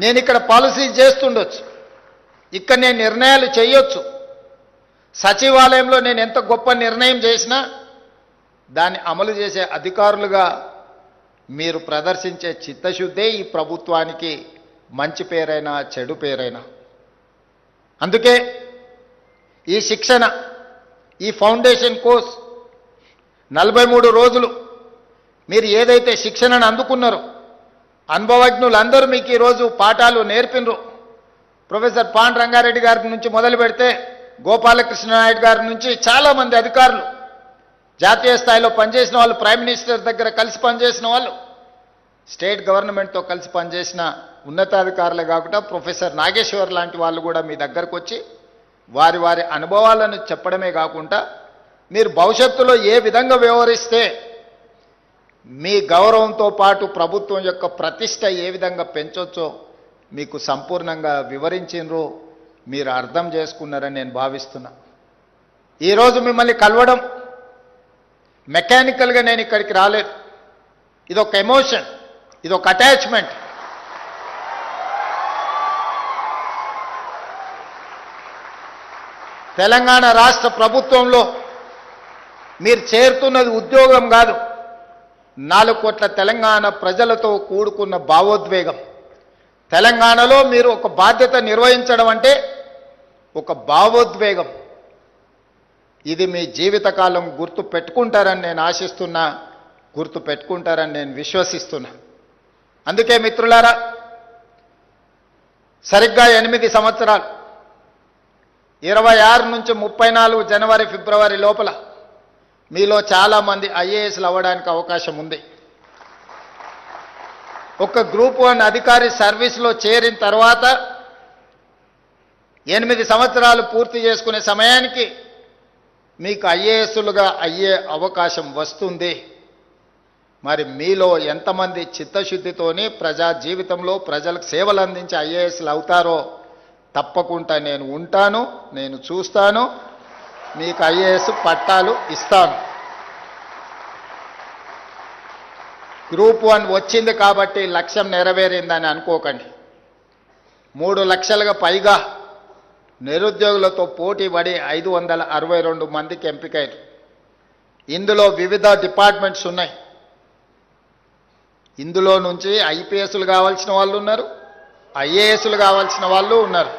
నేను ఇక్కడ పాలసీ చేస్తుండొచ్చు, ఇక్కడ నేను నిర్ణయాలు చేయొచ్చు. సచివాలయంలో నేను ఎంత గొప్ప నిర్ణయం చేసినా దాన్ని అమలు చేసే అధికారులుగా మీరు ప్రదర్శించే చిత్తశుద్ధే ఈ ప్రభుత్వానికి మంచి పేరైనా చెడు పేరైనా. అందుకే ఈ శిక్షణ, ఈ ఫౌండేషన్ కోర్స్ 43 రోజులు మీరు ఏదైతే శిక్షణను అందుకున్నారో, అనుభవజ్ఞులందరూ మీకు ఈరోజు పాఠాలు నేర్పినరు. ప్రొఫెసర్ పాండ్ రంగారెడ్డి గారి నుంచి మొదలు పెడితే గోపాలకృష్ణ నాయుడు గారి నుంచి చాలామంది అధికారులు, జాతీయ స్థాయిలో పనిచేసిన వాళ్ళు, ప్రైమ్ మినిస్టర్ దగ్గర కలిసి పనిచేసిన వాళ్ళు, స్టేట్ గవర్నమెంట్తో కలిసి పనిచేసిన ఉన్నతాధికారులే కాకుండా ప్రొఫెసర్ నాగేశ్వర్ లాంటి వాళ్ళు కూడా మీ దగ్గరకు వచ్చి వారి వారి అనుభవాలను చెప్పడమే కాకుండా మీరు భవిష్యత్తులో ఏ విధంగా వ్యవహరిస్తే మీ గౌరవంతో పాటు ప్రభుత్వం యొక్క ప్రతిష్ట ఏ విధంగా పెంచొచ్చో మీకు సంపూర్ణంగా వివరించినరో మీరు అర్థం చేసుకున్నారని నేను భావిస్తున్నా. ఈరోజు మిమ్మల్ని కలవడం మెకానికల్గా నేను ఇక్కడికి రాలేదు. ఇదొక ఎమోషన్, ఇదొక అటాచ్మెంట్. తెలంగాణ రాష్ట్ర ప్రభుత్వంలో మీరు చేరుతున్నది ఉద్యోగం కాదు, 4 కోట్ల తెలంగాణ ప్రజలతో కూడుకున్న భావోద్వేగం. తెలంగాణలో మీరు ఒక బాధ్యత నిర్వహించడం అంటే ఒక భావోద్వేగం. ఇది మీ జీవితకాలం గుర్తు పెట్టుకుంటారని నేను ఆశిస్తున్నా, గుర్తు పెట్టుకుంటారని నేను విశ్వసిస్తున్నా. అందుకే మిత్రులారా, సరిగ్గా 8 సంవత్సరాలు 26 నుంచి 34 జనవరి ఫిబ్రవరి లోపల మీలో చాలామంది ఐఏఎస్లు అవ్వడానికి అవకాశం ఉంది. ఒక గ్రూప్ 1 అధికారి సర్వీస్లో చేరిన తర్వాత 8 సంవత్సరాలు పూర్తి చేసుకునే సమయానికి మీకు ఐఏఎస్లుగా అయ్యే అవకాశం వస్తుంది. మరి మీలో ఎంతమంది చిత్తశుద్ధితోని ప్రజా జీవితంలో ప్రజలకు సేవలు అందించే ఐఏఎస్లు అవుతారో తప్పకుండా నేను ఉంటాను, నేను చూస్తాను, మీకు ఐఏఎస్ పట్టాలు ఇస్తాను. గ్రూప్ 1 వచ్చింది కాబట్టి లక్ష్యం నెరవేరిందని అనుకోకండి. 3 లక్షలుగా పైగా నిరుద్యోగులతో పోటీ పడి 562 మందికి ఎంపికయ్యారు. ఇందులో వివిధ డిపార్ట్మెంట్స్ ఉన్నాయి. ఇందులో నుంచి ఐపీఎస్లు కావాల్సిన వాళ్ళు ఉన్నారు, ఐఏఎస్లు కావాల్సిన వాళ్ళు ఉన్నారు.